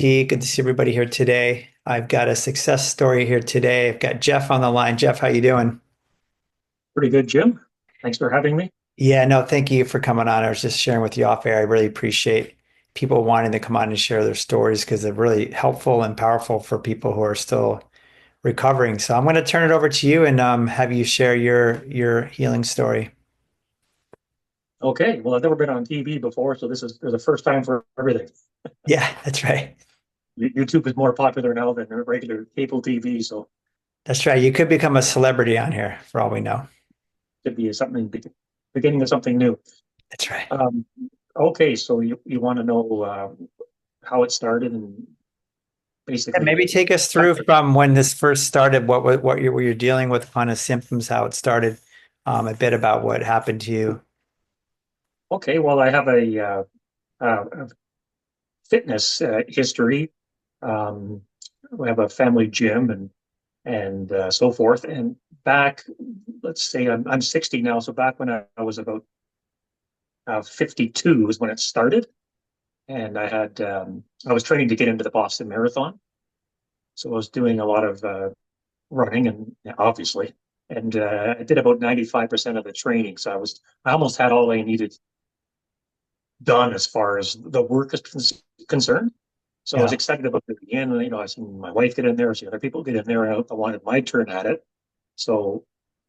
Good to see everybody here today. I've got a success story here today. I've got Jeff on the line. Jeff, how you doing? Pretty good, Jim. Thanks for having me. Yeah, no, thank you for coming on. I was just sharing with you off air. I really appreciate people wanting to come on and share their stories because they're really helpful and powerful for people who are still recovering. So I'm going to turn it over to you and have you share your healing story. Okay, well, I've never been on TV before, so this is the first time for everything. Yeah, that's right. YouTube is more popular now than regular cable TV, so That's right. You could become a celebrity on here for all we know. it could be beginning of something new. That's right. Um, okay, so you want to know how it started and Yeah, basically maybe take us through from when this first started, what you were you dealing with, kind of symptoms, how it started, a bit about what happened to you. okay. Well, I have a fitness history. Um, we have a family gym and so forth. And back, let's say I'm 60 now, so back when I was about 52 was when it started, and I was training to get into the Boston Marathon, so I was doing a lot of running, and obviously, and I did about 95% of the training, so I almost had all I needed done as far as the work is concerned. So I was Yeah. excited about it again. And, I seen my wife get in there, I see other people get in there, and I wanted my turn at it. So,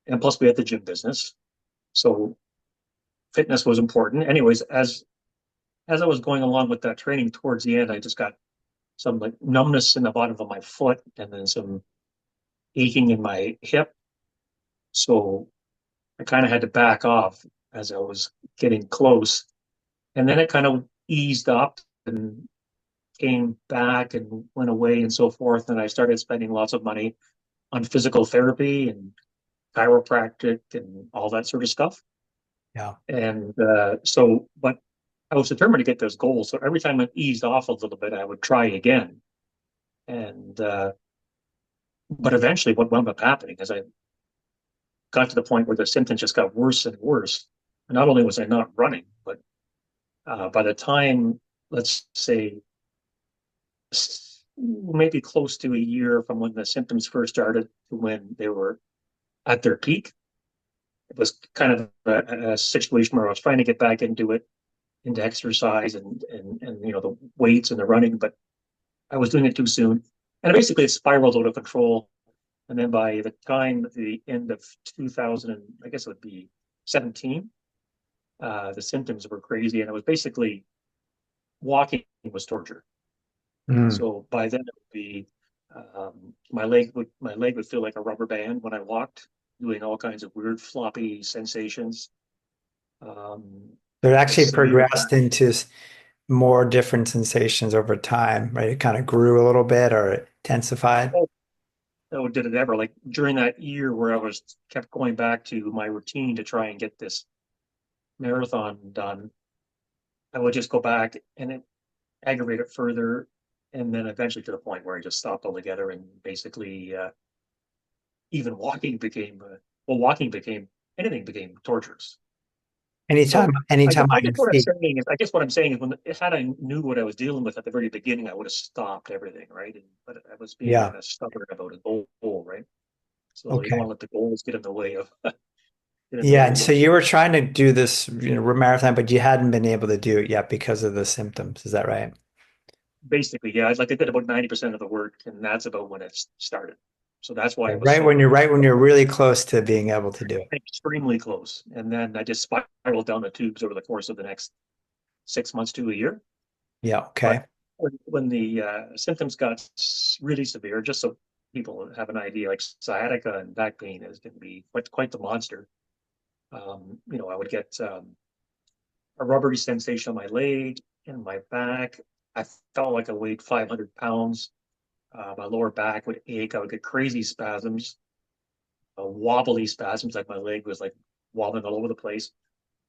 and plus we had the gym business, so fitness was important. Anyways, as I was going along with that training towards the end, I just got some like numbness in the bottom of my foot and then some aching in my hip. So I kind of had to back off as I was getting close. And then it kind of eased up and came back and went away and so forth. And I started spending lots of money on physical therapy and chiropractic and all that sort of stuff. Yeah. And but I was determined to get those goals. So every time it eased off a little bit, I would try again. And but eventually, what wound up happening is I got to the point where the symptoms just got worse and worse. And not only was I not running, but by the time, let's say, maybe close to a year from when the symptoms first started to when they were at their peak, it was kind of a situation where I was trying to get back into it, into exercise and the weights and the running, but I was doing it too soon, and basically it spiraled out of control. And then by the time at the end of 2000, I guess it would be 17, the symptoms were crazy, and it was basically walking was torture. Mm. So by then it would be my leg would feel like a rubber band when I walked, doing all kinds of weird floppy sensations. So it A actually severe progressed into more different sensations over time, right? It kind of grew a little bit or it intensified. oh, oh, did it ever like during that year where I was kept going back to my routine to try and get this marathon done. I would just go back and it aggravate it further, and then eventually to the point where I just stopped altogether and basically even walking became anything became torturous. Anytime, So anytime I I guess can what I'm see. saying is, I guess what I'm saying is, when had I knew what I was dealing with at the very beginning, I would have stopped everything, right? But I was being Yeah. kind of stubborn about a goal, right? So you don't Okay. want to let the goals get in the way of get in the Yeah. way And of so those. you were trying to do this, marathon, but you hadn't been able to do it yet because of the symptoms. Is that right? Basically, yeah, like I did about 90% of the work, and that's about when it started. So that's why Yeah, it was so right when you're really close to being able to do it. extremely close. And then I just spiraled down the tubes over the course of the next 6 months to a year. Yeah. But Okay. when the symptoms got really severe, just so people have an idea, like sciatica and back pain is going to be quite the monster. I would get a rubbery sensation on my leg and my back. I felt like I weighed 500 pounds. My lower back would ache. I would get crazy spasms, wobbly spasms, like my leg was like wobbling all over the place.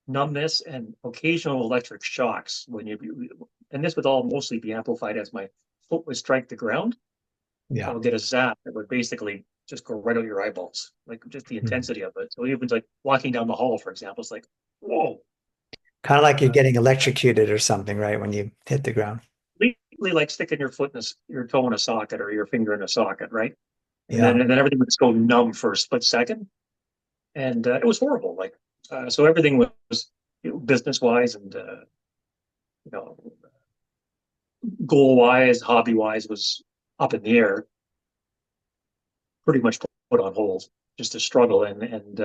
Numbness and occasional electric shocks and this would all mostly be amplified as my foot would strike the ground. I Yeah. would get a zap that would basically just go right out your eyeballs, like just the Mhm. intensity of it. So even like walking down the hall, for example, it's like, whoa, Kind of like you're uh, getting electrocuted or something, right? When you hit the ground. basically like sticking your toe in a socket or your finger in a socket, right? Yeah. And then everything would just go numb for a split second, and it was horrible. Like so, everything was business wise and you know goal wise, hobby wise was up in the air, pretty much put on hold, just a struggle. And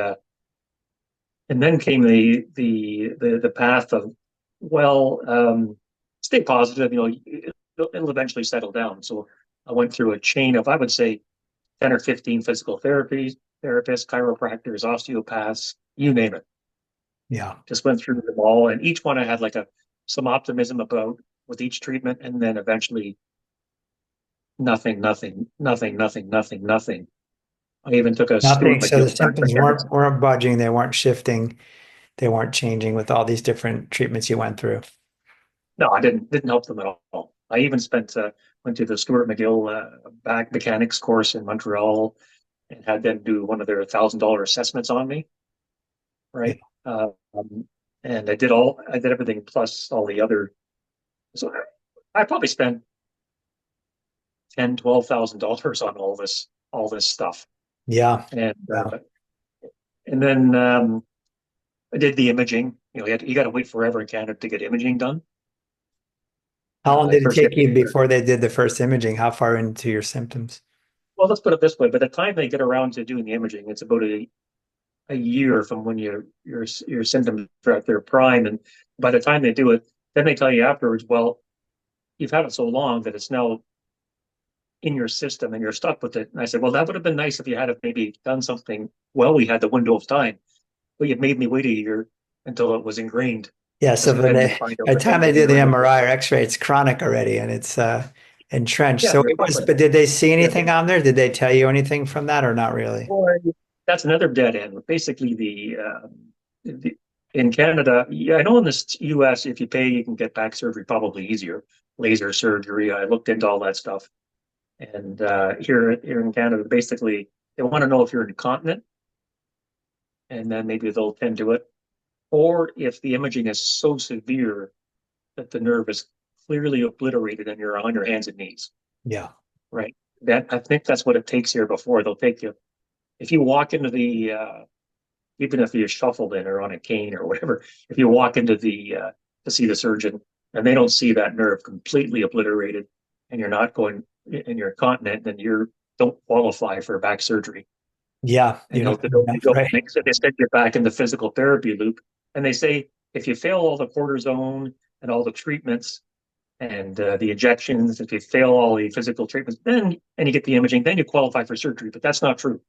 then came the path of well, stay positive. It'll eventually settle down. So I went through a chain of I would say 10 or 15 physical therapists, chiropractors, osteopaths, you name it. Yeah. Just went through them all, and each one I had like a some optimism about with each treatment, and then eventually nothing, nothing, nothing, nothing, nothing, nothing. I even took a Stuart Nothing. So the McGill back symptoms mechanics. weren't budging, they weren't shifting, they weren't changing with all these different treatments you went through. No, I didn't help them at all. I even went to the Stuart McGill back mechanics course in Montreal and had them do one of their $1,000 assessments on me, Yeah. right? And I did everything plus all the other. So I probably spent $10,000, $12,000 on all this stuff, Yeah. and Yeah. and then I did the imaging. You got to wait forever in Canada to get imaging done. How long did it First, you take have you to before they did the first imaging? How far into your symptoms? well, let's put it this way. By the time they get around to doing the imaging, it's about a year from when your symptoms are at their prime, and by the time they do it, then they tell you afterwards, well, you've had it so long that it's now in your system and you're stuck with it. And I said, well, that would have been nice if you had have maybe done something. Well, we had the window of time, but you've made me wait a year until it was ingrained, Yeah, because so then you find out by the that time they do the ingrained. MRI or X-ray, it's chronic already and it's entrenched. Yeah, So you're it stuck was, with it. but did they see Yeah. anything on there? Did they tell you anything from that or not really? Or that's another dead end. Basically, the in Canada, yeah, I know in this U.S., if you pay, you can get back surgery probably easier. Laser surgery. I looked into all that stuff, and here in Canada, basically, they want to know if you're incontinent, and then maybe they'll tend to it, or if the imaging is so severe that the nerve is clearly obliterated and you're on your hands and knees. Yeah. Right. That I think that's what it takes here. Before they'll take you if you walk into the even if you're shuffled in or on a cane or whatever, if you walk into the to see the surgeon and they don't see that nerve completely obliterated and you're not going and you're continent, then you don't qualify for back surgery. Yeah, And you're not doing enough, right? they send you back in the physical therapy loop. And they say if you fail all the cortisone and all the treatments and the injections, if you fail all the physical treatments, then and you get the imaging, then you qualify for surgery. But that's not true.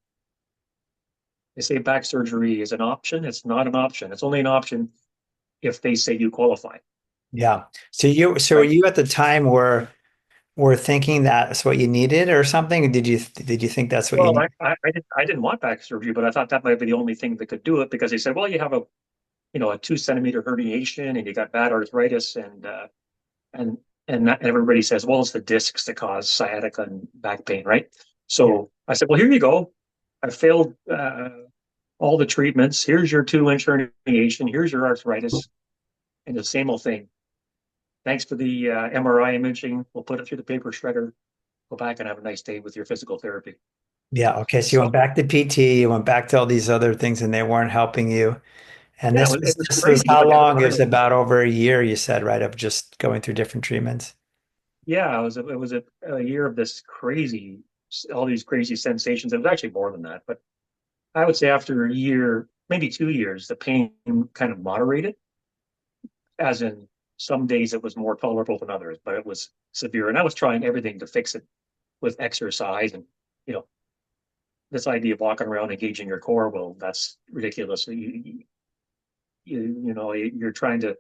They say back surgery is an option. It's not an option. It's only an option if they say you qualify, Yeah. So were right? you at the time were thinking that's what you needed or something? Did you think that's what you Well, needed? I didn't want back surgery, but I thought that might be the only thing that could do it because they said, well, you have a 2 centimeter herniation and you got bad arthritis and and everybody says, well, it's the discs that cause sciatica and back pain, right? Yeah. So I said, well, here you go. I failed all the treatments. Here's your 2 inch herniation. Here's your arthritis, and the same old thing. Thanks for the MRI imaging. We'll put it through the paper shredder. Go back and have a nice day with your physical therapy. Yeah. Okay. So you went So back to PT, you went back to all these other things and they weren't helping you. And yeah, this was it was this was crazy. how Like long? It was about over a year, you said, right? Of just going through different treatments. yeah, it was a year of this crazy, all these crazy sensations. It was actually more than that, but I would say after a year, maybe 2 years, the pain kind of moderated. As in, some days it was more tolerable than others, but it was severe. And I was trying everything to fix it with exercise and you know this idea of walking around engaging your core. Well, that's ridiculous. You're trying to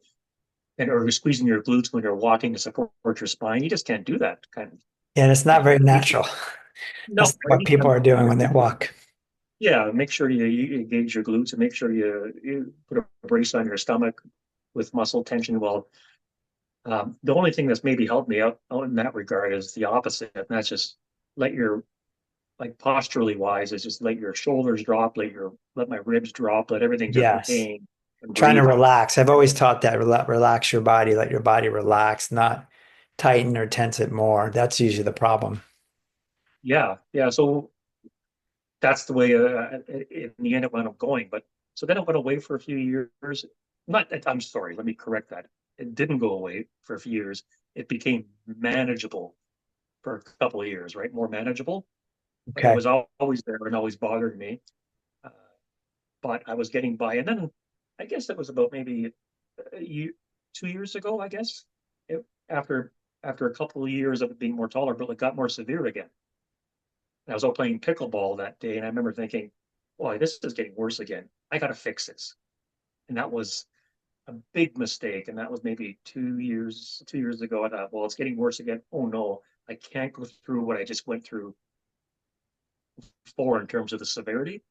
or you're squeezing your glutes when you're walking to support your spine. You just can't do that kind of And it's not thing. very natural. No, That's what right? people are doing when they walk. Yeah, make sure you engage your glutes and make sure you put a brace on your stomach with muscle tension. Well, the only thing that's maybe helped me out in that regard is the opposite, and that's just let your like posturally wise is just let your shoulders drop, let my ribs drop, let everything just Yes. hang and Trying to breathe. relax. I've always taught that relax your body, let your body relax, not tighten or tense it more. That's usually the problem. Yeah, yeah. So that's the way in the end it wound up going. But so then it went away for a few years. Not, I'm sorry, let me correct that. It didn't go away for a few years. It became manageable for a couple of years, right? More manageable, but it Okay. was always there and always bothered me. Uh, but I was getting by. And then I guess it was about maybe a year, 2 years ago, I guess, it, after after a couple of years of it being more tolerable, it got more severe again. And I was out playing pickleball that day, and I remember thinking, boy, this is getting worse again. I got to fix this. And that was a big mistake. And that was maybe 2 years ago. I thought, well, it's getting worse again. Oh no, I can't go through what I just went through before in terms of the severity,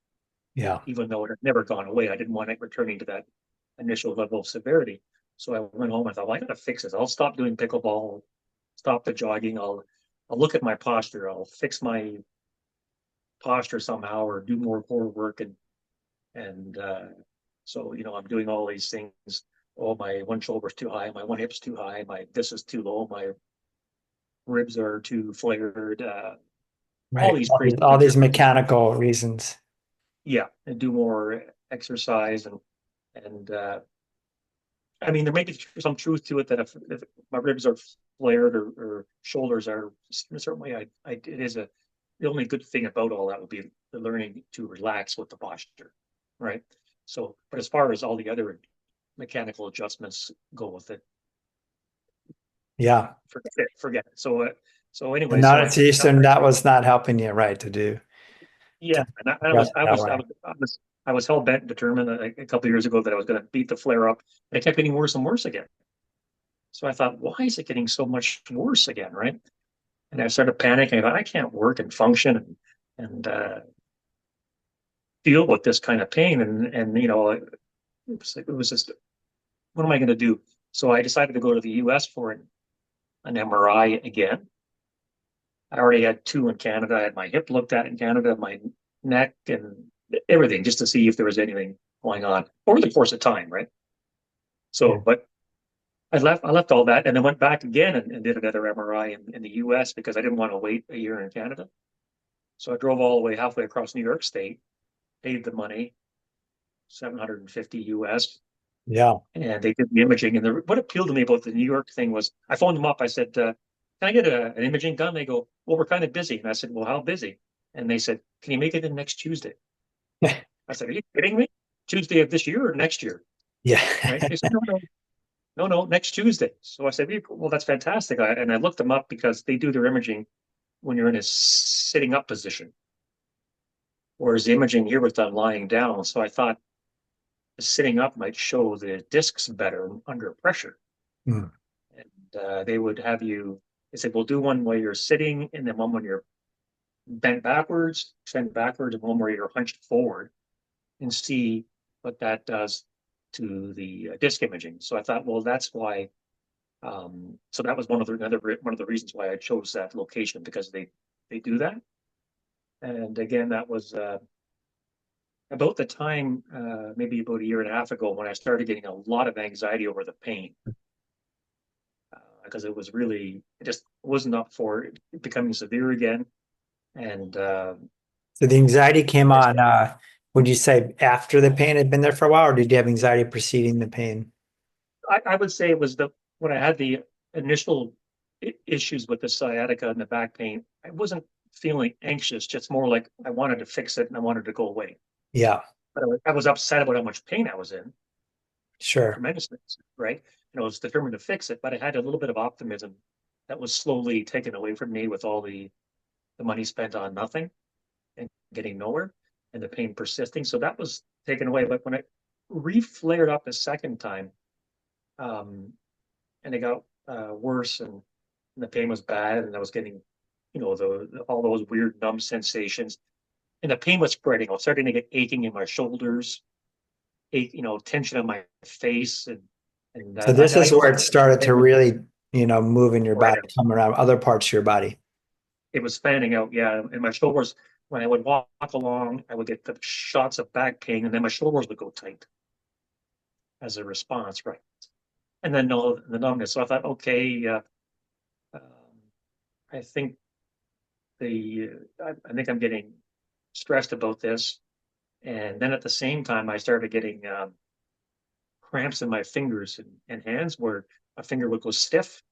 Yeah. even though it had never gone away. I didn't want it returning to that initial level of severity. So I went home and thought, well, I got to fix this. I'll stop doing pickleball, stop the jogging. I'll look at my posture. I'll fix my posture somehow, or do more core work. And so I'm doing all these things. Oh, my one shoulder's too high, my one hip's too high, my this is too low, my ribs are too flared. All Right. these crazy All things. these mechanical reasons. Yeah, and do more exercise and I mean, there may be some truth to it that if my ribs are flared or shoulders are in a certain way, it is the only good thing about all that would be the learning to relax with the posture, right? So, but as far as all the other mechanical adjustments go with it, Yeah. forget it. So And anyway, so not to so that was not helping you, right, to do yeah, to and I address was, it I that was, I way. was, I was, I was hell bent, determined a couple of years ago that I was going to beat the flare up. And it kept getting worse and worse again. So I thought, why is it getting so much worse again, right? And I started panicking. I thought, I can't work and function and deal with this kind of pain. And it was just, what am I going to do? So I decided to go to the U.S. for an MRI again. I already had two in Canada. I had my hip looked at in Canada, my neck, and everything, just to see if there was anything going on over the course of time, right? Yeah. So, but I left all that and then went back again and did another MRI in the US because I didn't want to wait a year in Canada. So I drove all the way halfway across New York State, paid the money, 750 US, Yeah. and they did the imaging. And what appealed to me about the New York thing was I phoned them up. I said, "Can I get an imaging done?" They go, "Well, we're kind of busy." And I said, "Well, how busy?" And they said, "Can you make it in next Tuesday?" I said, "Are you kidding me? Tuesday of this year or next year?" Yeah. Right? They said, "No, no, no, no, next Tuesday." So I said, "Well, that's fantastic." And I looked them up because they do their imaging when you're in a sitting up position, whereas the imaging here was done lying down. So I thought sitting up might show the discs better under pressure. Mm. And they would have you, they said, we'll do one where you're sitting and then one when you're bent backwards, and one where you're hunched forward and see what that does to the disc imaging. So I thought, well, that's why. So that was one of the reasons why I chose that location because they do that. And again, that was about the time, maybe about a year and a half ago, when I started getting a lot of anxiety over the pain because it just wasn't up for it becoming severe again. And So the anxiety came I, on, would you say after the pain had been there for a while, or did you have anxiety preceding the pain? I would say it was when I had the initial issues with the sciatica and the back pain, I wasn't feeling anxious, just more like I wanted to fix it and I wanted to go away. Yeah, But I was upset about how much pain I was in, sure. tremendously, right? And I was determined to fix it, but I had a little bit of optimism that was slowly taken away from me with all the money spent on nothing and getting nowhere and the pain persisting. So that was taken away. But when it reflared up a second time, um, and it got worse and the pain was bad and I was getting, all those weird numb sensations and the pain was spreading. I was starting to get aching in my shoulders, tension on my face, and So this I is knew where that it started to it was really, move in your right body, out. come around other parts of your body. It was fanning out, yeah. And my shoulders, when I would walk along, I would get the shots of back pain, and then my shoulders would go tight as a response, right? And then no, the numbness. So I thought, okay, I think I think I'm getting stressed about this. And then at the same time, I started getting cramps in my fingers and hands where a finger would go stiff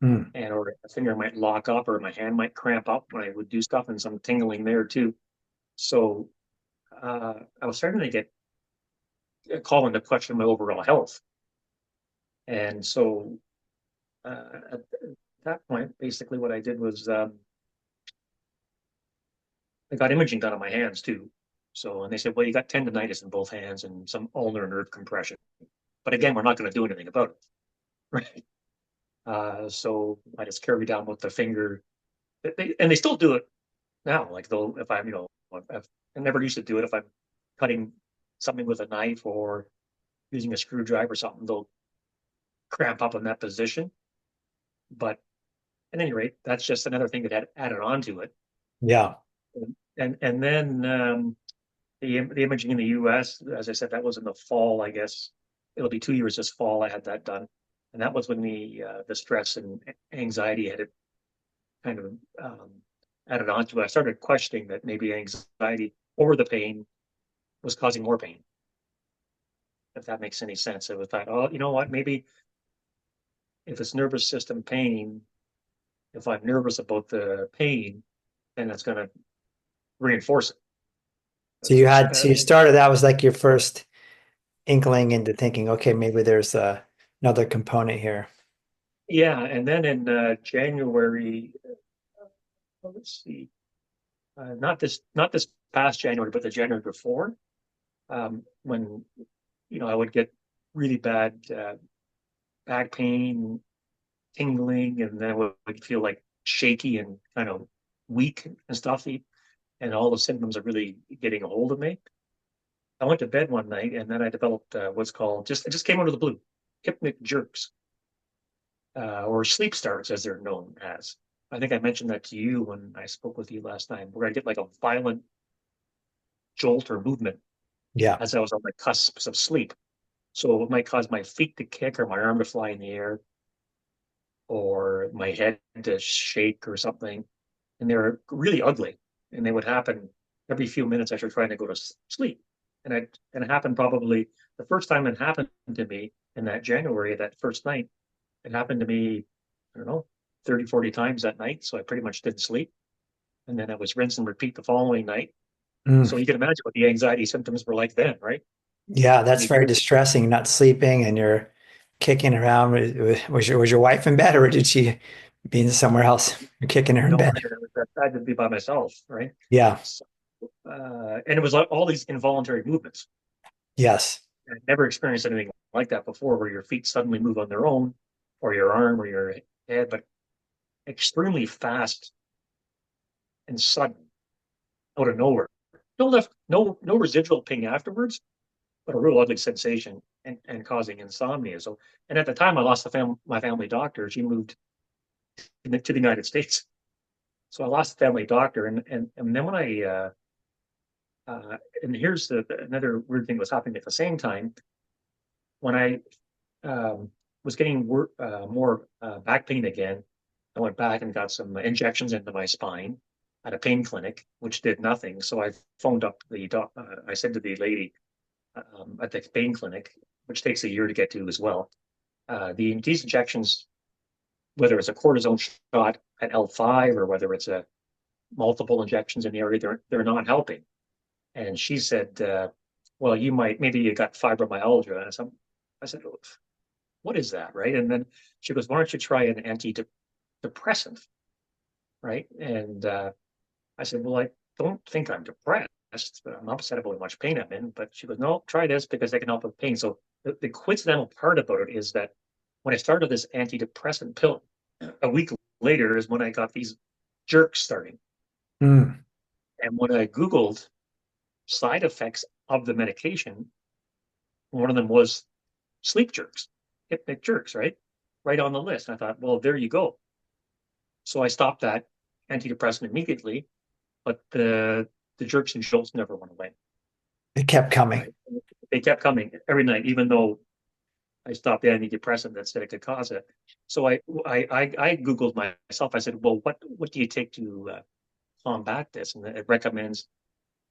Mm. and or a finger might lock up or my hand might cramp up when I would do stuff and some tingling there too. So I was starting to get a call into question my overall health. And so at that point, basically what I did was I got imaging done on my hands too. So, and they said, well, you got tendonitis in both hands and some ulnar nerve compression. But again, we're not going to do anything about it. Right. So I just carry down with the finger. And they still do it now. Like they'll, if I'm, I never used to do it. If I'm cutting something with a knife or using a screwdriver or something, they'll cramp up in that position. But at any rate, that's just another thing that had added on to it. Yeah. And then the imaging in the U.S., as I said, that was in the fall. I guess it'll be 2 years this fall. I had that done, and that was when the stress and anxiety had kind of added on to it. I started questioning that maybe anxiety or the pain was causing more pain. If that makes any sense, I was thought, oh, you know what? Maybe if it's nervous system pain, if I'm nervous about the pain, then it's going to reinforce it. So you So, had, so you started, that was like your first inkling into thinking, okay, maybe there's another component here. yeah, and then in January, let's see, not this past January, but the January before, when I would get really bad back pain, tingling, and then I would feel like shaky and kind of weak and stuffy, and all the symptoms are really getting a hold of me. I went to bed one night, and then I developed what's called just it just came out of the blue, hypnic jerks, or sleep starts, as they're known as. I think I mentioned that to you when I spoke with you last time, where I get like a violent jolt or movement Yeah. as I was on the cusp of sleep. So it might cause my feet to kick or my arm to fly in the air or my head to shake or something. And they're really ugly. And they would happen every few minutes after trying to go to sleep. And it happened probably the first time it happened to me in that January, that first night, it happened to me, I don't know, 30, 40 times that night. So I pretty much didn't sleep. And then I was rinse and repeat the following night. Mm. So you can imagine what the anxiety symptoms were like then, right? Yeah, And that's you, very distressing, not sleeping and you're kicking around. Was your wife in bed or did she be somewhere else? You're kicking her in no, bed. I had to be by myself, right? Yeah. So, and it was like all these involuntary movements. Yes. I never experienced anything like that before, where your feet suddenly move on their own, or your arm, or your head, but extremely fast and sudden, out of nowhere. No residual ping afterwards, but a real ugly sensation and causing insomnia. So, and at the time, I lost my family doctor. She moved to the United States, so I lost the family doctor, and then when and here's another weird thing that was happening at the same time when I was getting more back pain again. I went back and got some injections into my spine at a pain clinic, which did nothing. So I phoned up the doc. I said to the lady at the pain clinic, which takes a year to get to as well, these injections, whether it's a cortisone shot at L5 or whether it's a multiple injections in the area, they're not helping. And she said, well, maybe you got fibromyalgia. And I said, oh, what is that? Right. And then she goes, why don't you try an antidepressant? Right. And I said, well, I don't think I'm depressed. I'm upset about how much pain I'm in. But she goes, no, try this because they can help with pain. So the coincidental part about it is that when I started this antidepressant pill, a week later is when I got these jerks starting. Mm. And when I Googled side effects of the medication, one of them was sleep jerks, hypnic jerks, right? Right on the list. And I thought, well, there you go. So I stopped that antidepressant immediately, but the jerks and jolts never went away. It kept coming. Right? They kept coming every night, even though I stopped the antidepressant that said it could cause it. So I Googled myself. I said, well, what do you take to combat this? And it recommends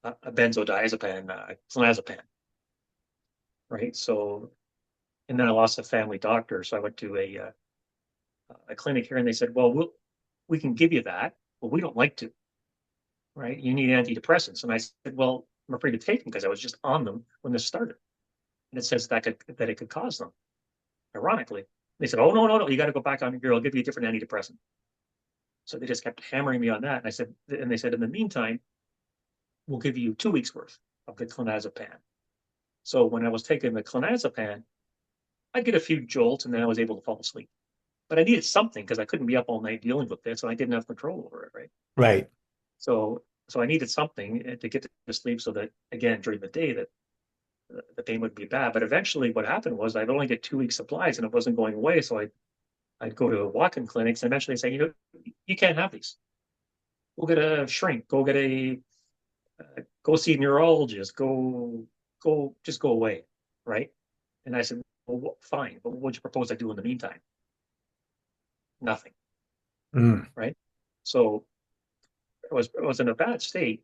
a benzodiazepine, clonazepam, right? So, and then I lost a family doctor. So I went to a clinic here and they said, well, we can give you that, but we don't like to, right? You need antidepressants. And I said, well, I'm afraid to take them because I was just on them when this started. And it says that it could cause them, ironically. They said, oh, no, no, no, you got to go back on here. I'll give you a different antidepressant. So they just kept hammering me on that. And I said, and they said, in the meantime, we'll give you 2 weeks worth of the clonazepam. So when I was taking the clonazepam, I'd get a few jolts and then I was able to fall asleep. But I needed something because I couldn't be up all night dealing with this and I didn't have control over it, right? Right. So I needed something to get to sleep so that again during the day that the pain would be bad. But eventually what happened was I'd only get 2 weeks supplies and it wasn't going away. So I'd go to walk-in clinics and eventually say, you can't have these. Go get a shrink, go see a neurologist, just go away. Right. And I said, well, fine, but what would you propose I do in the meantime? Nothing. Mm. Right. So it was in a bad state.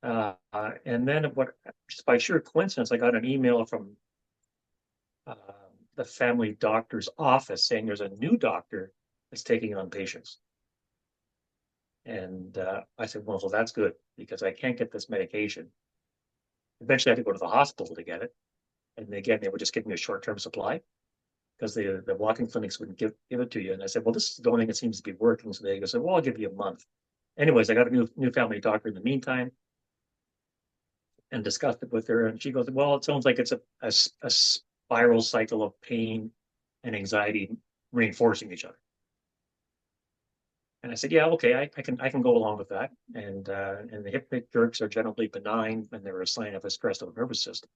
And then just by sheer coincidence, I got an email from uh, the family doctor's office saying there's a new doctor that's taking on patients. And I said, well, so that's good because I can't get this medication. Eventually, I had to go to the hospital to get it. And again, they would just give me a short-term supply because the walk-in clinics wouldn't give it to you. And I said, well, this is the only thing that seems to be working. So they said, well, I'll give you a month. Anyways, I got a new family doctor in the meantime and discussed it with her. And she goes, well, it sounds like it's a spiral cycle of pain and anxiety reinforcing each other. And I said, yeah, okay, I can go along with that. And the hip jerks are generally benign and they're a sign of a stressed out nervous system.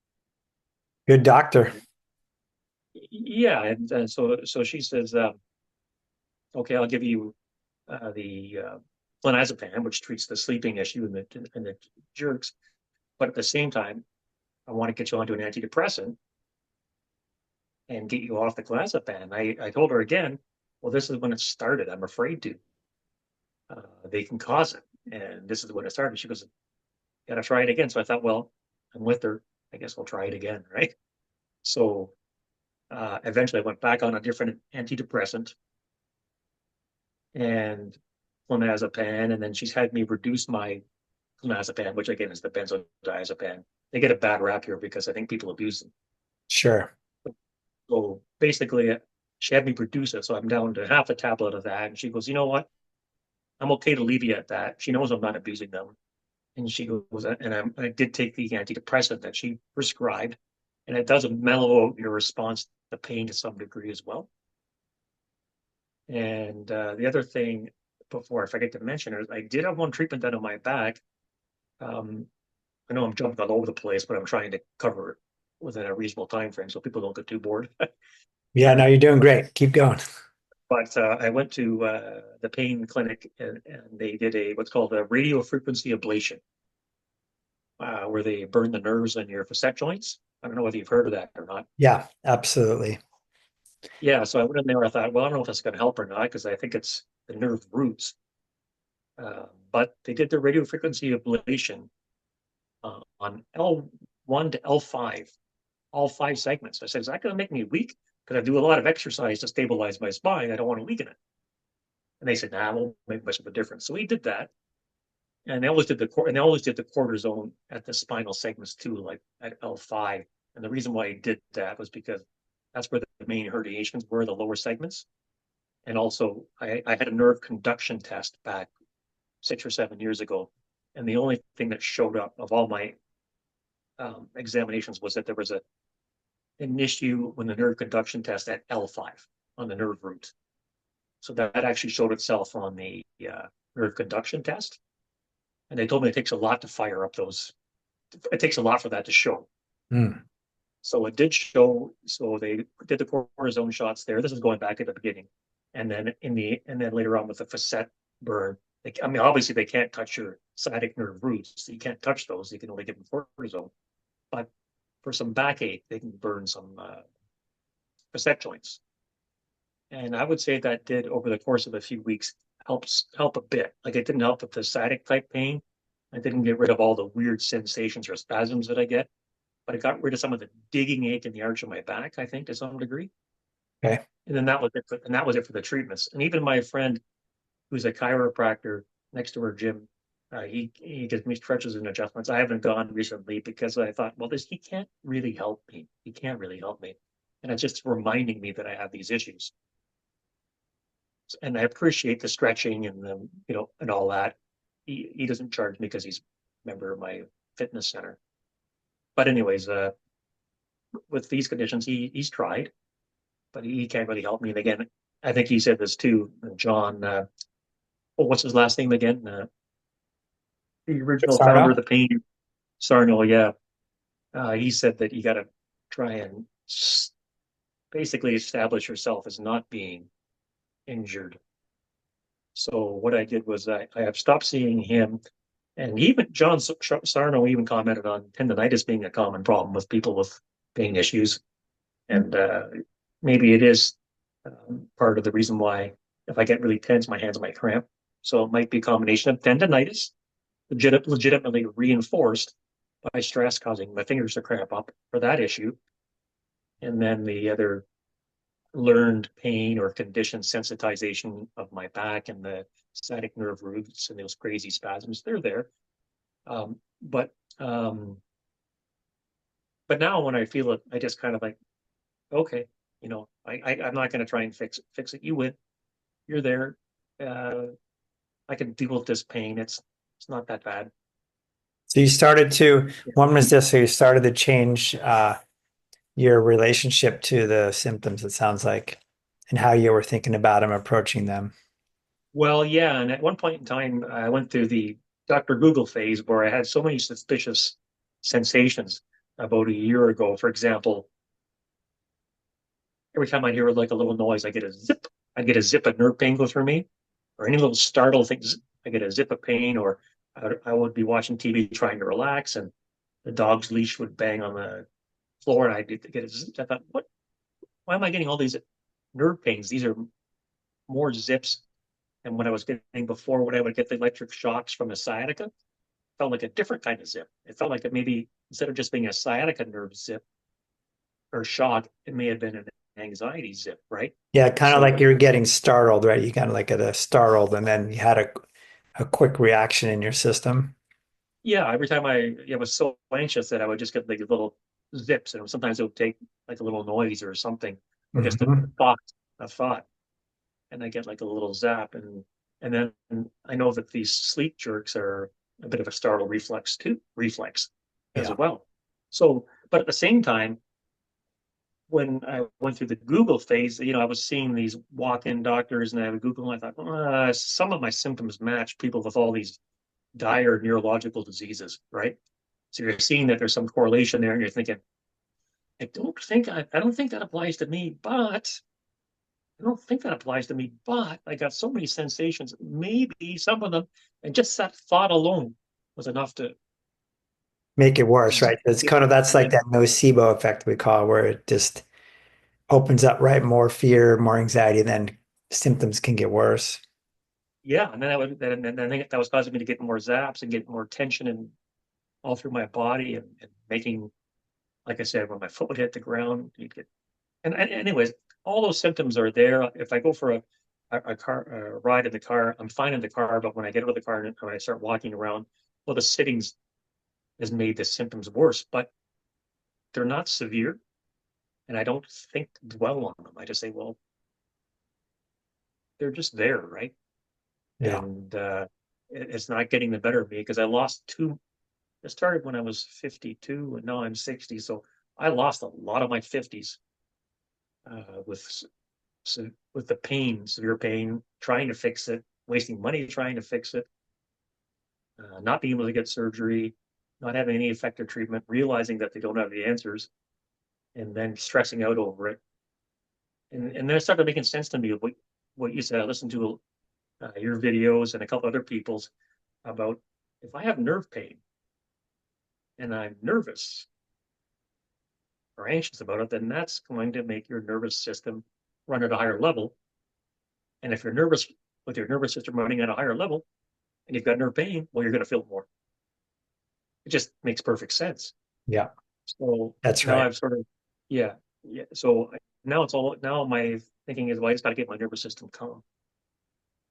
Good doctor. Yeah, and so she says, okay, I'll give you the clonazepam, which treats the sleeping issue and the jerks, but at the same time, I want to get you onto an antidepressant and get you off the clonazepam. I told her again, well, this is when it started. I'm afraid to. They can cause it, and this is when it started. She goes, "Gotta try it again." So I thought, well, I'm with her. I guess we'll try it again, right? So eventually, I went back on a different antidepressant and clonazepam, and then she's had me reduce my clonazepam, which again is the benzodiazepam. They get a bad rap here because I think people abuse them. Sure. So basically, she had me reduce it, so I'm down to half a tablet of that. And she goes, "You know what? I'm okay to leave you at that." She knows I'm not abusing them. And she goes, and I did take the antidepressant that she prescribed, and it does mellow out your response to pain to some degree as well. And the other thing, before I forget to mention it, I did have one treatment done on my back. Um, I know I'm jumping all over the place, but I'm trying to cover it within a reasonable time frame so people don't get too bored. Yeah, no, you're doing great. Keep going. But I went to the pain clinic and they did what's called a radio frequency ablation, where they burn the nerves in your facet joints. I don't know whether you've heard of that or not. Yeah, absolutely. Yeah, so I went in there. I thought, well, I don't know if that's going to help or not because I think it's the nerve roots. But they did the radio frequency ablation on L1 to L5, all 5 segments. I said, is that going to make me weak? Because I do a lot of exercise to stabilize my spine. I don't want to weaken it. And they said, nah, it won't make much of a difference. So we did that. And they always did the cortisone at the spinal segments too, like at L5. And the reason why I did that was because that's where the main herniations were, the lower segments. And also, I had a nerve conduction test back 6 or 7 years ago, and the only thing that showed up of all my examinations was that there was an issue when the nerve conduction test at L5 on the nerve root. So that actually showed itself on the nerve conduction test. And they told me it takes a lot to fire up those. It takes a lot for that to show. Mm. So it did show. So they did the cortisone shots there. This is going back at the beginning, and then later on with the facet burn. I mean, obviously they can't touch your sciatic nerve roots. So you can't touch those. You can only give them cortisone. But for some backache, they can burn some facet joints. And I would say that did over the course of a few weeks help a bit. Like it didn't help with the sciatic type pain. I didn't get rid of all the weird sensations or spasms that I get, but it got rid of some of the digging ache in the arch of my back, I think, to some degree. Okay. And then that was it and that was it for the treatments. And even my friend who's a chiropractor next to her gym, he gives me stretches and adjustments. I haven't gone recently because I thought, well, this he can't really help me. He can't really help me. And it's just reminding me that I have these issues. And I appreciate the stretching and the, and all that. He doesn't charge me because he's a member of my fitness center. But anyways, with these conditions, he's tried, but he can't really help me. And again, I think he said this too, John. What's his last name again? The original founder of Sarno? the pain, Sarno. Yeah, he said that you got to try and basically establish yourself as not being injured. So what I did was I have stopped seeing him. And even John Sarno even commented on tendonitis being a common problem with people with pain issues. And maybe it is part of the reason why if I get really tense, my hands might cramp. So it might be a combination of tendonitis, legitimately reinforced by stress causing my fingers to cramp up for that issue. And then the other learned pain or conditioned sensitization of my back and the sciatic nerve roots and those crazy spasms, they're there. Um, but um, but now when I feel it, I just kind of like, okay, I'm not going to try and fix it. You win. You're there. Uh, I can deal with this pain. It's not that bad. So you started to, Yeah. one was this, so you started to change your relationship to the symptoms, it sounds like, and how you were thinking about them, approaching them. Well, yeah, and at one point in time, I went through the Dr. Google phase where I had so many suspicious sensations about a year ago. For example, every time I'd hear like a little noise, I get a zip. I'd get a zip of nerve pain go through me, or any little startle thing, I get a zip of pain, or I would be watching TV trying to relax, and the dog's leash would bang on the floor, and I'd get a zip. I thought, what? Why am I getting all these nerve pains? These are more zips than what I was getting before when I would get the electric shocks from the sciatica. It felt like a different kind of zip. It felt like it maybe instead of just being a sciatica nerve zip or shock, it may have been an anxiety zip, right? Yeah, kind of like So you were getting startled, right? You kind of like get a startled and then you had a quick reaction in your system. yeah, every time I was so anxious that I would just get like little zips, and sometimes it would take like a little noise or something, or just a Hmm. thought, a thought, and I get like a little zap, and then I know that these sleep jerks are a bit of a startle reflex as Yeah. well. So, but at the same time, when I went through the Google phase, I was seeing these walk-in doctors, and I would Google, and I thought, some of my symptoms match people with all these dire neurological diseases, right? So you're seeing that there's some correlation there, and you're thinking, I don't think that applies to me, but I don't think that applies to me, but I got so many sensations. Maybe some of them, and just that thought alone was enough to Make it worse, right? It's get kind of that's like me. that nocebo effect we call it, where it just opens up, right? More fear, more anxiety, then symptoms can get worse. Yeah, and then that was causing me to get more zaps and get more tension and all through my body and making, like I said, when my foot would hit the ground, you'd get. And anyways, all those symptoms are there. If I go for a car a ride in the car, I'm fine in the car, but when I get out of the car and when I start walking around, well, the sittings has made the symptoms worse, but they're not severe, and I don't think dwell on them. I just say, well, they're just there, right? Yeah. And it's not getting the better of me because I lost two. It started when I was 52, and now I'm 60, so I lost a lot of my 50s with with the pain, severe pain, trying to fix it, wasting money trying to fix it, not being able to get surgery, not having any effective treatment, realizing that they don't have the answers, and then stressing out over it. And then it started making sense to me what you said. I listened to your videos and a couple other people's about if I have nerve pain and I'm nervous, or anxious about it, then that's going to make your nervous system run at a higher level. And if you're nervous with your nervous system running at a higher level and you've got nerve pain, well, you're going to feel more. It just makes perfect sense. Yeah, So that's now right. I've sort of, yeah, yeah. So now it's all, now my thinking is, well, I just got to get my nervous system calm.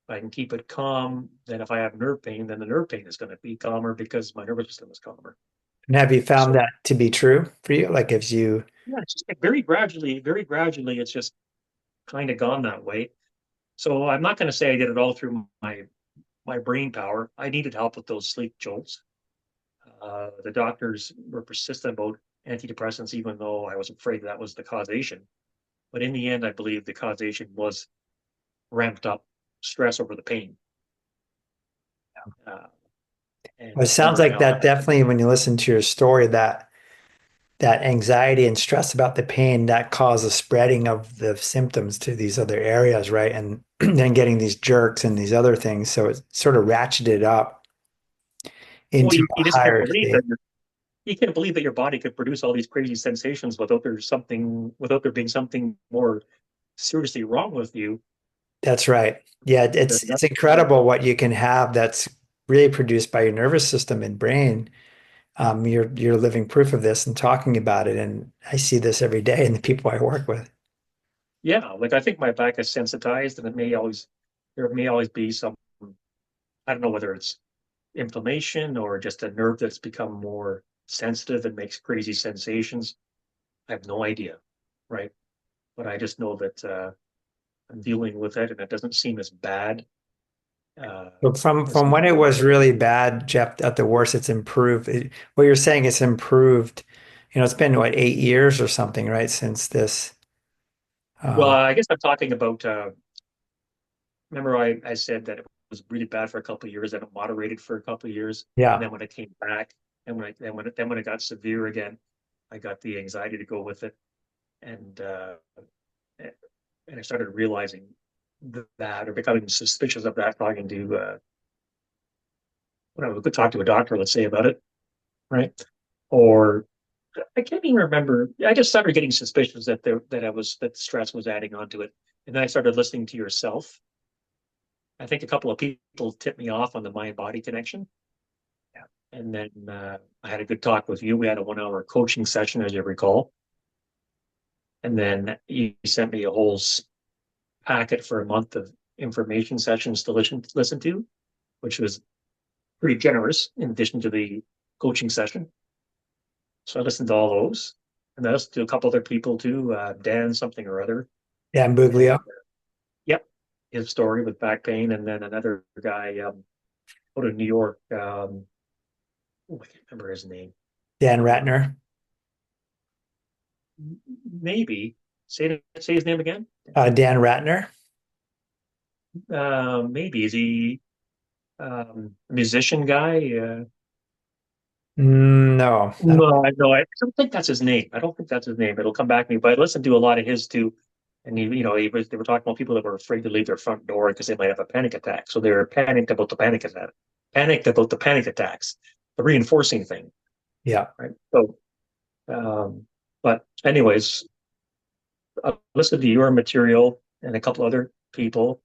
If I can keep it calm, then if I have nerve pain, then the nerve pain is going to be calmer because my nervous system is calmer. And have you found So that to be true for you? Like, if you, yeah, it's just like very gradually, it's just kind of gone that way. So I'm not going to say I did it all through my brain power. I needed help with those sleep jolts. The doctors were persistent about antidepressants, even though I was afraid that was the causation. But in the end, I believe the causation was ramped up stress over the pain. Uh, well, it and sounds like now, that definitely, when you listen to your story, that anxiety and stress about the pain that causes spreading of the symptoms to these other areas, right? And then getting these jerks and these other things. So it sort of ratcheted up well, into you a just can't higher believe state. that you can't believe that your body could produce all these crazy sensations without there being something more seriously wrong with you. That's right. Yeah, Then it's that's the, incredible what you can have that's really produced by your nervous system and brain. You're living proof of this and talking about it, and I see this every day in the people I work with. yeah, like I think my back is sensitized, and there may always be some, I don't know whether it's inflammation or just a nerve that's become more sensitive and makes crazy sensations. I have no idea, right? But I just know that I'm dealing with it, and it doesn't seem as bad uh, But as from when it was really bad, Jeff, at the worst, it's improved. What you're saying, it's improved. It's been what, 8 years or something, right? Since this. well. Uh, I guess I'm talking about. Remember, I said that it was really bad for a couple of years, and it moderated for a couple of years, and yeah, then when it came back, and when it got severe again, I got the anxiety to go with it, and and I started realizing that, or becoming suspicious of that, talking to when I would talk to a doctor, let's say, about it, right? Or I can't even remember. I just started getting suspicious that stress was adding onto it, and then I started listening to yourself. I think a couple of people tipped me off on the mind body connection, and then I had a good talk with you. We had a 1 hour coaching session, as you recall, and then you sent me a whole packet for a month of information sessions to listen to, which was pretty generous in addition to the coaching session. So I listened to all those, and I listened to a couple other people too, Dan something or other, Dan and Buglio, yep, his story with back pain, and then another guy out of New York. Oh, I can't remember his name. Dan Um, Ratner, maybe say his name again. Dan Ratner. Maybe is he a musician guy? No, I don't. No, I don't think that's his name. I don't think that's his name. It'll come back to me. But I listened to a lot of his too, and they were talking about people that were afraid to leave their front door because they might have a panic attack. So they're panicked about the panic attacks, the reinforcing thing, Yeah, right? So, um, but anyways, I listened to your material and a couple other people,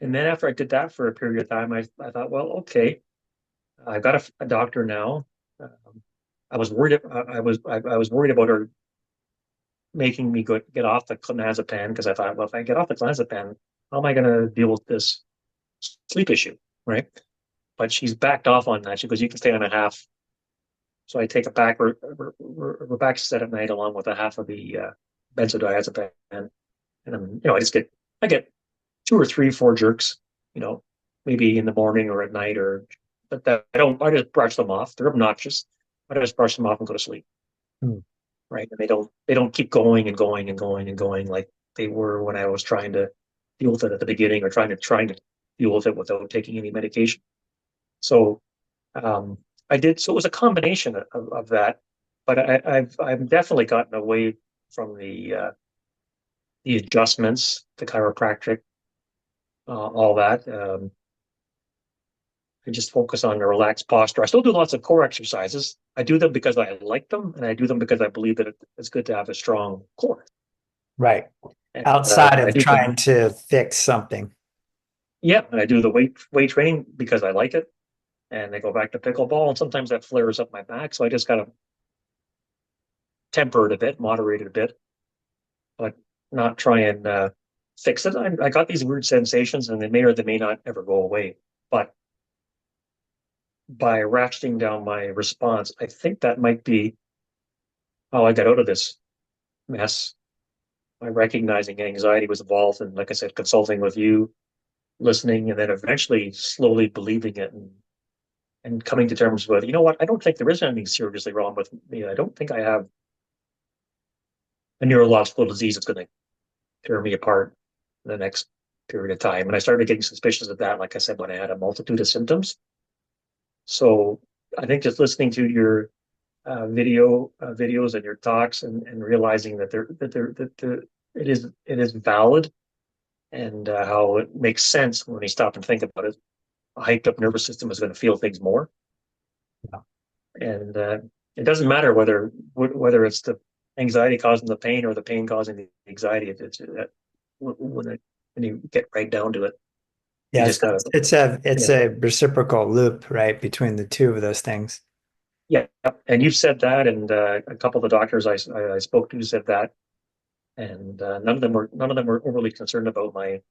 and then after I did that for a period of time, I thought, well, okay, I got a doctor now. Um, I was worried about her making me get off the clonazepam because I thought, well, if I get off the clonazepam, how am I going to deal with this sleep issue, right? But she's backed off on that. She goes, you can stay on a half. So I take a back set at night along with a half of the benzodiazepam, and I get two or three, four jerks, you know, maybe in the morning or at night, or but that I just brush them off. They're obnoxious. I just brush them off and go to sleep, Hmm. right? And they don't keep going and going and going and going like they were when I was trying to deal with it at the beginning, or trying to deal with it without taking any medication. So um, I did. So it was a combination of that, but I've definitely gotten away from the adjustments, the chiropractic, all that. I just focus on a relaxed posture. I still do lots of core exercises. I do them because I like them, and I do them because I believe that it's good to have a strong core. Right. And Outside I of do them, trying to fix something. yeah. And I do the weight training because I like it. And I go back to pickleball, and sometimes that flares up my back, so I just gotta temper it a bit, moderate it a bit, but not try and fix it. I got these weird sensations, and they may or they may not ever go away. But by ratcheting down my response, I think that might be how I got out of this mess by recognizing anxiety was involved, and like I said, consulting with you, listening, and then eventually slowly believing it and coming to terms with, you know what, I don't think there is anything seriously wrong with me. I don't think I have a neurological disease that's going to tear me apart in the next period of time. And I started getting suspicious of that, like I said, when I had a multitude of symptoms. So I think just listening to your videos and your talks and realizing it is valid and how it makes sense when you stop and think about it. A hyped up nervous system is going to feel things more, and it doesn't matter whether it's the anxiety causing the pain or the pain causing the anxiety. When you get right down to it, you Yes, just gotta, it's yeah, a reciprocal loop, right, between the two of those things. yeah. And you've said that, and a couple of the doctors I spoke to said that, and none of them were overly concerned about my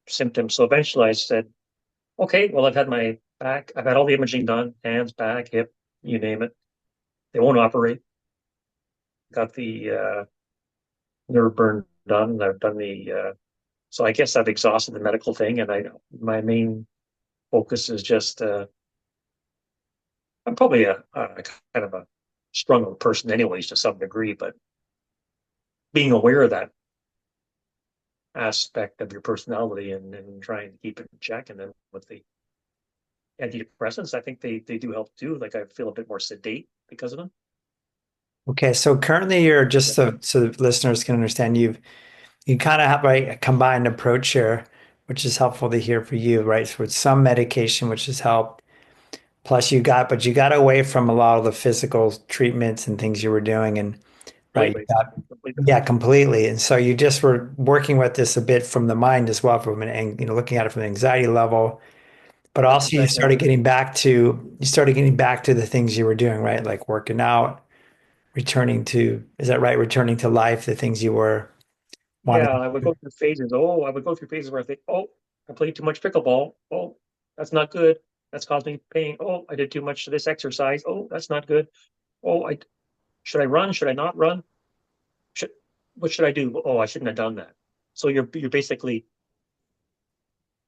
symptoms. So eventually, I said, okay, well, I've had all the imaging done, hands, back, hip, you name it. They won't operate. Got the nerve burn done. I've done so I guess I've exhausted the medical thing, and my main focus is just I'm probably a kind of a strung out person, anyways, to some degree, but being aware of that aspect of your personality and trying to keep it in check, and then with the antidepressants, I think they do help too. Like I feel a bit more sedate because of them. Okay, so currently you're just Yeah. so the listeners can understand you kind of have right, a combined approach here, which is helpful to hear for you, right? So it's some medication, which has helped. Plus but you got away from a lot of the physical treatments and things you were doing and right, you Completely, got completely. yeah, completely. And so you just were working with this a bit from the mind as well, looking at it from an anxiety level, but Yeah, also exactly. you started getting back to the things you were doing, right? Like working out, is that right? Returning to life, the things you were wanting Yeah, I would to go through phases. Oh, I would go through phases where I think, oh, I played too much pickleball. Oh, that's not good. That's caused me pain. Oh, I did too much of this exercise. Oh, that's not good. Oh, I should I run? Should I not run? Should what should I do? Oh, I shouldn't have done that. So you're basically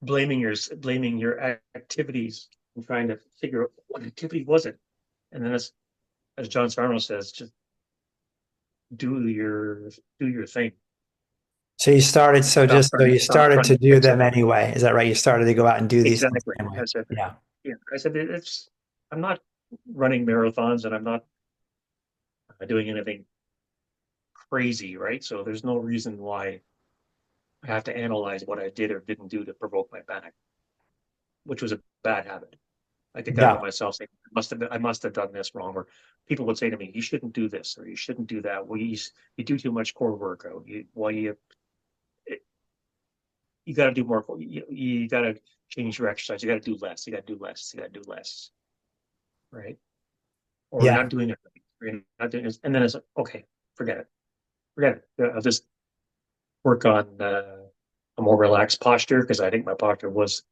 blaming your activities and trying to figure out what activity was it. And then as John Sarno says, just do your do your thing. So you started, so you Stop started trying to to do fix it. them anyway. Is that right? You started to go out and do these things Exactly. anyway. I said, Yeah. yeah, I said it's. I'm not running marathons, and I'm not doing anything crazy, right? So there's no reason why I have to analyze what I did or didn't do to provoke my back, which was a bad habit. I get down on Yeah. myself saying, I must have done this wrong. Or people would say to me, you shouldn't do this or you shouldn't do that. Well, you do too much core workout. You got to do more. You got to change your exercise. You got to do less. You got to do less. You got to do less. Right. Or you're Yeah. not doing it. You're not doing this. And then it's like, okay, forget it. Forget it. Yeah, I'll just work on a more relaxed posture because I think my posture was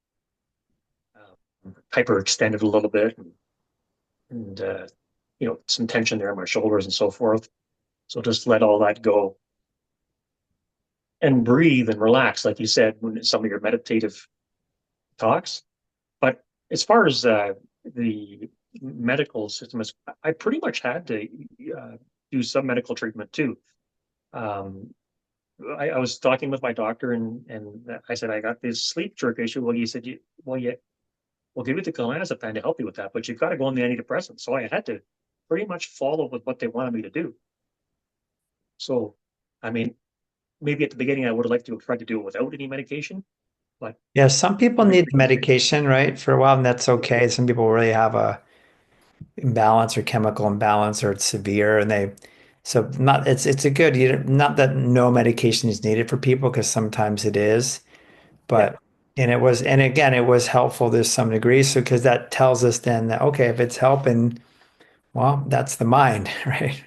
hyperextended a little bit and some tension there in my shoulders and so forth. So just let all that go and breathe and relax, like you said, when some of your meditative talks. But as far as the medical system is, I pretty much had to do some medical treatment too. Um, I was talking with my doctor and I said, I got this sleep jerk issue. Well, he said, we'll give you the clonazepam to help you with that, but you've got to go on the antidepressant. So I had to pretty much follow with what they wanted me to do. So, I mean, maybe at the beginning I would have liked to have tried to do it without any medication, But Yeah, some people need everything, medication, right, for a while, and that's okay. Some people really have a imbalance or chemical imbalance, or it's severe, and they so not it's a good not that no medication is needed for people because sometimes it is, yeah, but and it was and again it was helpful to some degree. So because that tells us then that okay, if it's helping, well, that's the mind, right?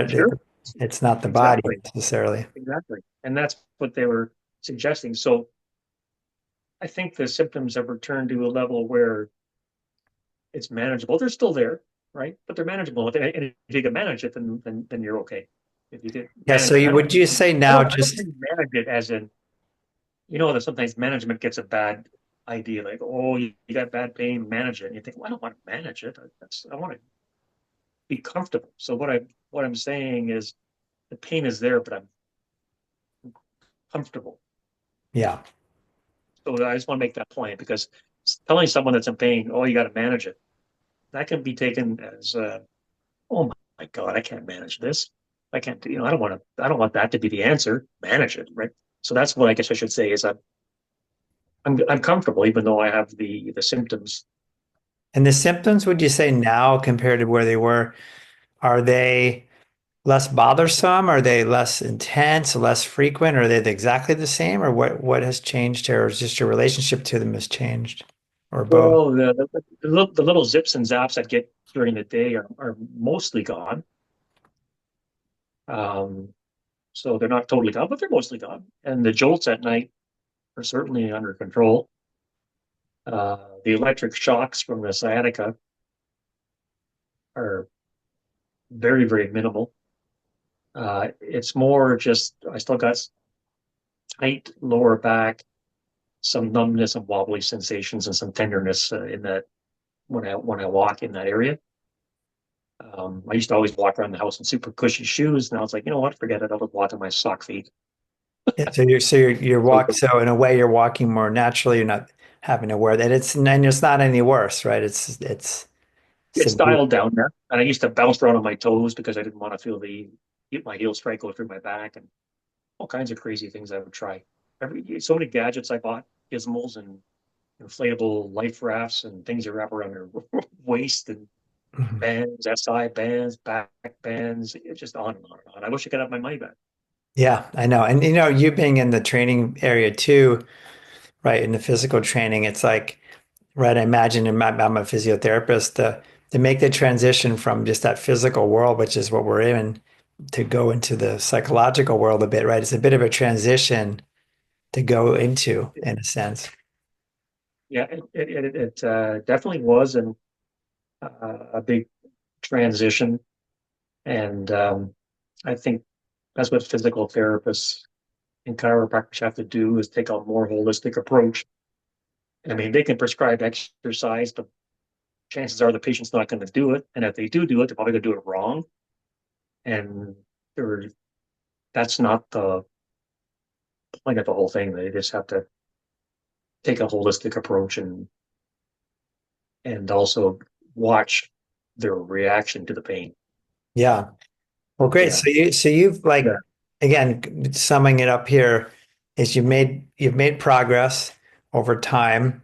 sure, It's not the body exactly, necessarily. exactly, and that's what they were suggesting. So I think the symptoms have returned to a level where it's manageable. They're still there, right? But they're manageable. And if you can manage it, then you're okay. If you can Yeah. So manage, you, would you say now I don't just mean manage it as in, that sometimes management gets a bad idea, like, oh, you got bad pain, manage it. And you think, well, I don't want to manage it. I want to be comfortable. So what I'm saying is the pain is there, but I'm comfortable. yeah. So I just want to make that point because telling someone that's in pain, oh, you got to manage it, that can be taken as oh my God, I can't manage this. I can't, I don't want that to be the answer. Manage it, right? So that's what I guess I should say is I'm comfortable even though I have the symptoms. And the symptoms, would you say now compared to where they were, are they less bothersome? Are they less intense, less frequent? Are they exactly the same? Or what has changed here? Or is just your relationship to them has changed? Or both? Well, the little zips and zaps I get during the day are mostly gone. Um, so they're not totally gone, but they're mostly gone. And the jolts at night are certainly under control. The electric shocks from the sciatica are very, very minimal. It's more just I still got tight lower back, some numbness and wobbly sensations, and some tenderness in that when I walk in that area. I used to always walk around the house in super cushy shoes. Now it's like, you know what? Forget it. I'll just walk in my sock feet. Yeah, so you're So walk so in a way you're walking more naturally. You're not having to wear that. It's not any worse, right? It's it's severe. dialed down there. And I used to bounce around on my toes because I didn't want to feel my heel strike go through my back and all kinds of crazy things I would try. So many gadgets I bought, gizmos and inflatable life rafts and things that wrap around your waist and Mhm. bands, SI bands, back bands, it's just on and on and on. I wish I could have my money back. Yeah, I know. And you being in the training area too, right? In the physical training, it's like, right, I imagine I'm a physiotherapist to make the transition from just that physical world, which is what we're in, to go into the psychological world a bit, right? It's a bit of a transition to go into in a sense. Yeah, it definitely was a big transition. And I think that's what physical therapists and chiropractors have to do is take a more holistic approach. I mean, they can prescribe exercise, but chances are the patient's not going to do it. And if they do it, they're probably going to do it wrong. And they're, that's not the point of the whole thing. They just have to take a holistic approach and also watch their reaction to the pain. Yeah. Well, great. Yeah. So you've Yeah. like again summing it up here is you've made progress over time.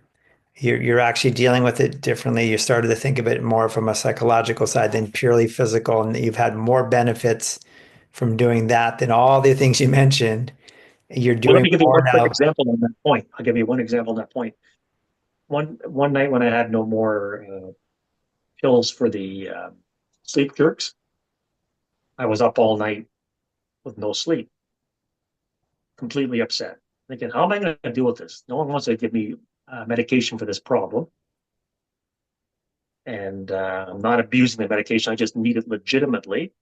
You're actually dealing with it differently. You started to think of it more from a psychological side than purely physical, and you've had more benefits from doing that than all the things you mentioned. You're Well, let doing me give you more one quick now. example on that point. I'll give you one example on that point. One night when I had no more pills for the sleep jerks, I was up all night with no sleep, completely upset, thinking, how am I going to deal with this? No one wants to give me medication for this problem. And I'm not abusing the medication. I just need it legitimately.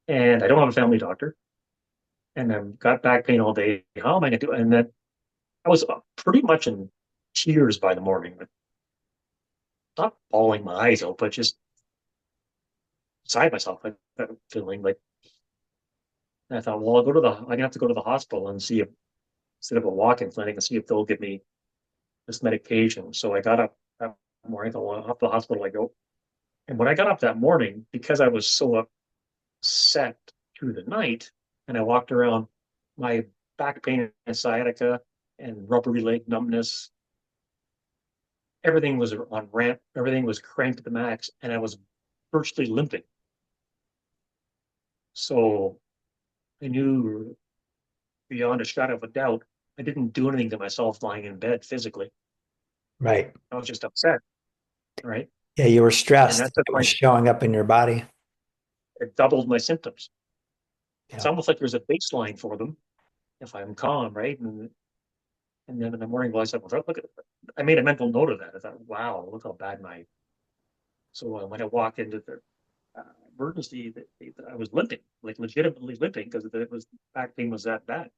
And I don't have a family doctor. And I've got back pain all day. How am I going to do it? And then I was pretty much in tears by the morning, but not bawling my eyes out, but just beside myself. I got feeling like I thought, well, I'm gonna have to go to the hospital and see if instead of a walk-in clinic and see if they'll give me this medication. So I got up that morning, I thought, well, off to the hospital I go. And when I got up that morning, because I was so upset through the night, and I walked around my back pain and sciatica. and rubbery leg numbness. Everything was on ramp, everything was cranked to the max, and I was virtually limping. So I knew beyond a shadow of a doubt, I didn't do anything to myself lying in bed physically. Right. I was just upset, right? Yeah, you were And stressed. that's the It was point. showing up in your body. It doubled my symptoms. It's Yeah. almost like there's a baseline for them if I'm calm, right? And then in the morning, well, I said, well, look at, I made a mental note of that. I thought, wow, look how bad my. So when I walked into the emergency, I was limping, like legitimately limping because it was back pain was that bad.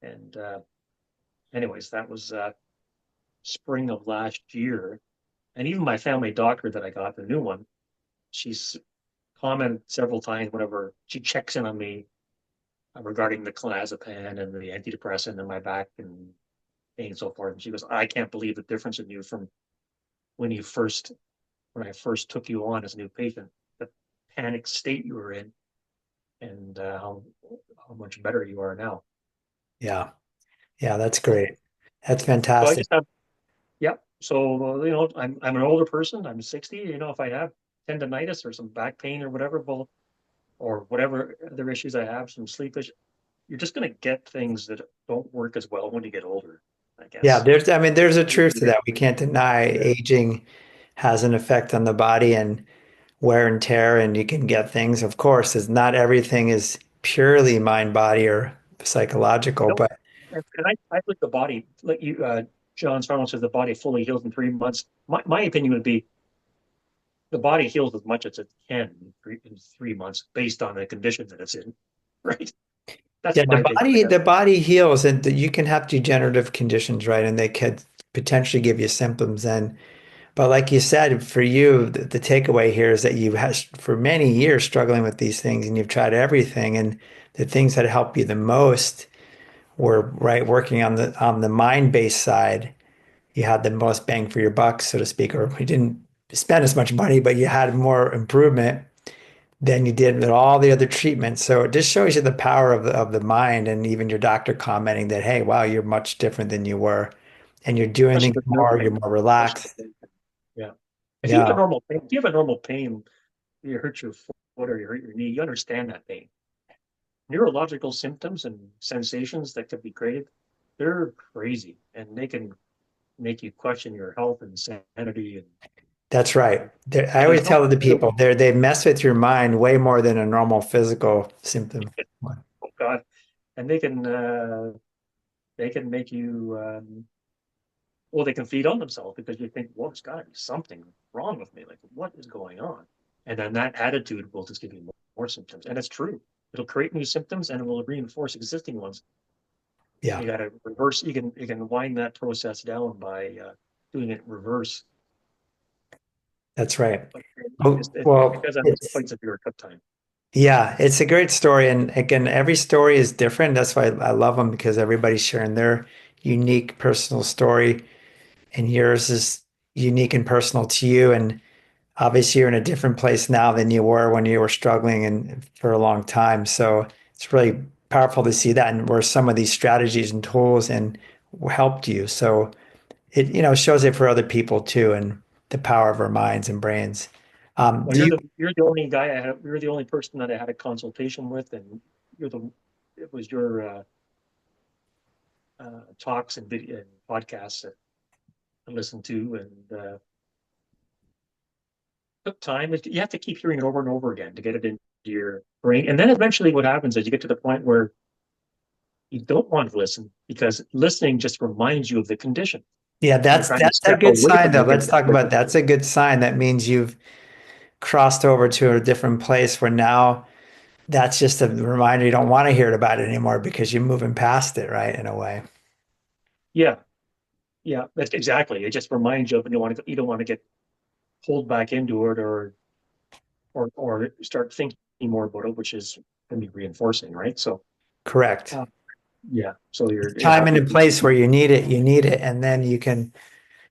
And anyways, that was spring of last year. And even my family doctor that I got, the new one, she's commented several times whenever she checks in on me regarding the clonazepam and the antidepressant in my back and pain and so forth. And she goes, I can't believe the difference in you from when you first, when I first took you on as a new patient, the panic state you were in and how much better you are now. Yeah. Yeah, that's So, great. That's so I fantastic. just have, yeah. So, I'm an older person. I'm 60. If I have tendonitis or some back pain or whatever, well, or whatever other issues I have, some sleep issues, you're just going to get things that don't work as well when you get older, I Yeah, guess. there's, I mean, there's a truth to Yeah. that. We can't deny Yeah. aging has an effect on the body and wear and tear, and you can get things. Of course, it's not everything is purely mind, body, or psychological, No, but and I think the body, like John Sarno says, the body fully heals in 3 months. My opinion would be the body heals as much as it can in 3 months based on the condition that it's in, right? yeah, That's my opinion, I the guess. body heals, and you can have degenerative conditions, right? And they could potentially give you symptoms. And but like you said, for you, the takeaway here is that you have for many years struggling with these things, and you've tried everything, and the things that help you the most were right working on the mind-based side. You had the most bang for your buck, so to speak, or you didn't spend as much money, but you had more improvement than you did with all the other treatments. So it just shows you the power of the mind, and even your doctor commenting that, hey, wow, you're much different than you were, and you're doing Especially things with nerve more, you're pain. more Especially relaxed. with nerve pain. Yeah. Yeah, If you have a normal pain, you hurt your foot or you hurt your knee, you understand that pain. Neurological symptoms and sensations that could be created, they're crazy and they can make you question your health and sanity. that's right. I And always there's tell the there's a, people they mess with your mind way more than a normal physical symptom. oh God, and they can make you, well, they can feed on themselves because you think, well, there's got to be something wrong with me. Like, what is going on? And then that attitude will just give you more symptoms. And it's true. It'll create new symptoms and it will reinforce existing ones. And Yeah, you got to reverse. You can wind that process down by doing it in reverse. that's right. But it Well, does have it's quite severe cut time. yeah, it's a great story. And again, every story is different. That's why I love them because everybody's sharing their unique personal story, and yours is unique and personal to you. And obviously, you're in a different place now than you were when you were struggling and for a long time. So it's really powerful to see that and where some of these strategies and tools and helped you. So it, shows it for other people too, and the power of our minds and brains. Well, Do you you're the only guy I had. You're the only person that I had a consultation with, and you're the it was your talks and video and podcasts that I listened to, and took time. You have to keep hearing it over and over again to get it into your brain, and then eventually, what happens is you get to the point where you don't want to listen because listening just reminds you of the condition, Yeah, and you're that's trying to that's a step good away sign from though. the Let's talk about condition. that's a good sign. That means you've crossed over to a different place where now that's just a reminder you don't want to hear about it anymore because you're moving past it, right? In a way. Yeah, yeah, that's exactly. It just reminds you of, you don't want to get pulled back into it or start thinking more about it, which is can be reinforcing, right? So, Correct. uh, yeah. So you Time have and to a place where you need it, and then you can,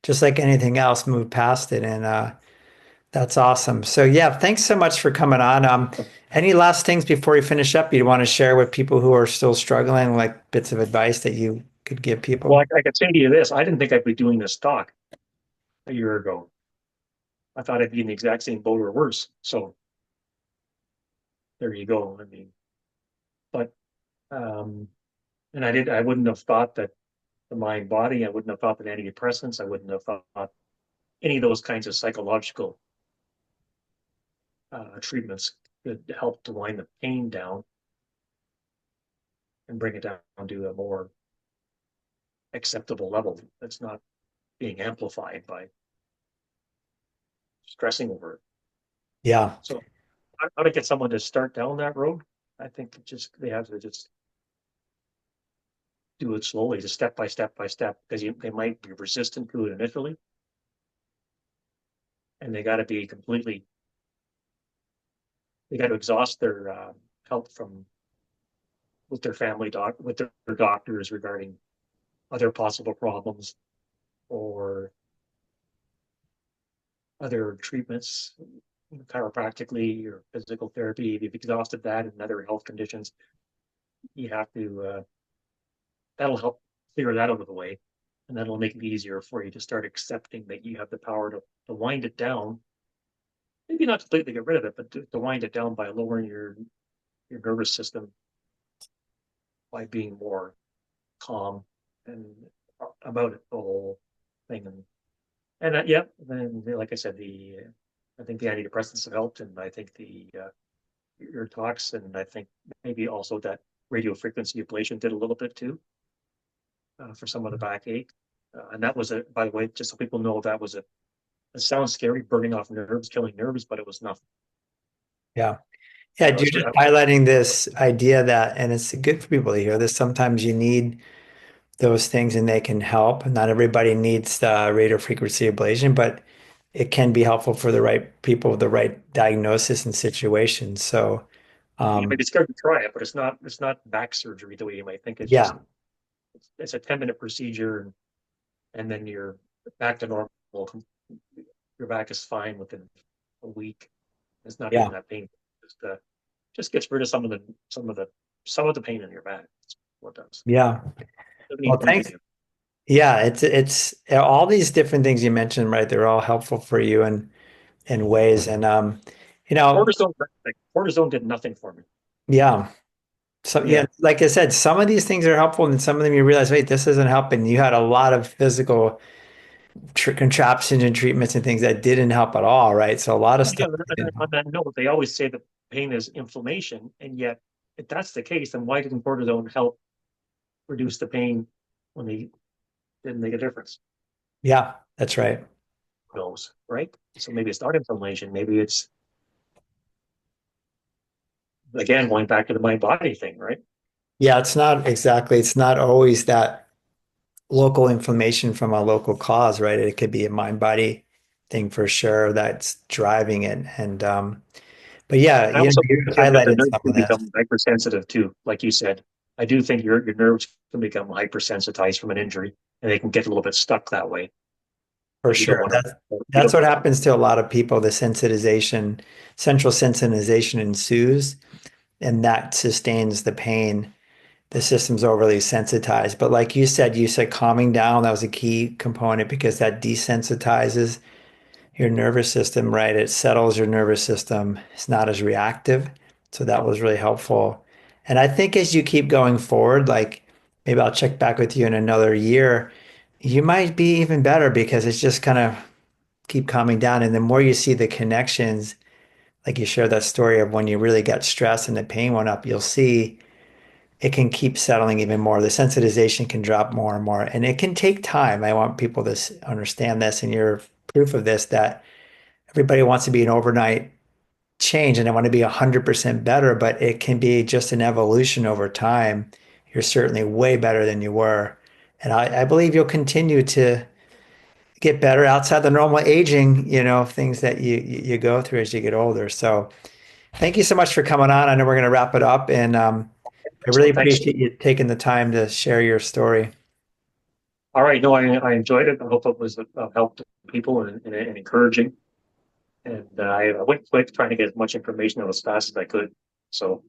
just like anything else, move past it. And That's awesome. So yeah, thanks so much for coming on. Any last things before we finish up you'd want to share with people who are still struggling, like bits of advice that you could give Well, people? I could say to you this: I didn't think I'd be doing this talk a year ago. I thought I'd be in the exact same boat or worse. So there you go. I mean, but um, and I wouldn't have thought that the mind body. I wouldn't have thought that antidepressants. I wouldn't have thought any of those kinds of psychological treatments could help to wind the pain down and bring it down to a more acceptable level that's not being amplified by stressing over it. Yeah. So how to get someone to start down that road? I think they have to just do it slowly, just step by step by step, because they might be resistant to it initially, and they got to exhaust their help from with their with their doctors regarding other possible problems or other treatments, chiropractically or physical therapy. If you've exhausted that and other health conditions, you have to that'll help clear that out of the way, and that'll make it easier for you to start accepting that you have the power to wind it down. Maybe not completely get rid of it, but to wind it down by lowering your nervous system by being more calm and about it, the whole thing. And yeah, then like I said, the I think the antidepressants have helped, and I think the your talks, and I think maybe also that radio frequency ablation did a little bit too for some of the backache. And that was a, by the way, just so people know, that was a. It sounds scary, burning off nerves, killing nerves, but it was nothing. Yeah. Yeah, That you're was just that, highlighting this idea that, and it's good for people to hear this. Sometimes you need those things and they can help. Not everybody needs the radio frequency ablation, but it can be helpful for the right people with the right diagnosis and situation. So, you may um, be scared to try it, but it's not back surgery the way you might think. It's just yeah, it's a 10-minute procedure, and then you're back to normal. Your back is fine within a week. It's not even yeah, that painful. Just gets rid of some of the pain in your back. That's what it does. yeah. Doesn't Well, need thanks. bleeding. Yeah, it's all these different things you mentioned, right? They're all helpful for you in ways. And you know, Cortisone did nothing for me. yeah. So yeah, Yeah, like I said, some of these things are helpful, and some of them you realize, wait, this isn't helping. You had a lot of physical contraptions and treatments and things that didn't help at all, right? So a lot of yeah. stuff didn't On help. that note, they always say that pain is inflammation, and yet, if that's the case, then why didn't cortisone help reduce the pain when they didn't make a difference? Yeah, that's right. Who knows, right? So maybe it's not inflammation. Maybe it's again going back to the mind body thing, right? Yeah, it's not exactly, it's not always that local inflammation from a local cause, right? It could be a mind body thing for sure that's driving it. And but yeah, I you know, also you think that the highlighted nerves some can of this become hypersensitive too, like you said. I do think your nerves can become hypersensitized from an injury, and they can get a little bit stuck that way. for But you don't sure. want That's to. You that's don't. what happens to a lot of people. The sensitization, central sensitization ensues, and that sustains the pain. The system's overly sensitized. But like you said calming down, that was a key component because that desensitizes your nervous system, right? It settles your nervous system. It's not as reactive. So that was really helpful. And I think as you keep going forward, like maybe I'll check back with you in another year, you might be even better because it's just kind of keep calming down. And the more you see the connections, like you shared that story of when you really got stressed and the pain went up, you'll see it can keep settling even more. The sensitization can drop more and more. And it can take time. I want people to understand this, and you're proof of this, that everybody wants to be an overnight change and they want to be 100% better, but it can be just an evolution over time. You're certainly way better than you were. And I believe you'll continue to get better outside the normal aging, things that you go through as you get older. So thank you so much for coming on. I know we're going to wrap it up, and I really Excellent. Thanks. appreciate you taking the time to share your story. All right. No, I enjoyed it. I hope it was of help to people and encouraging. And I went quick trying to get as much information out as fast as I could. So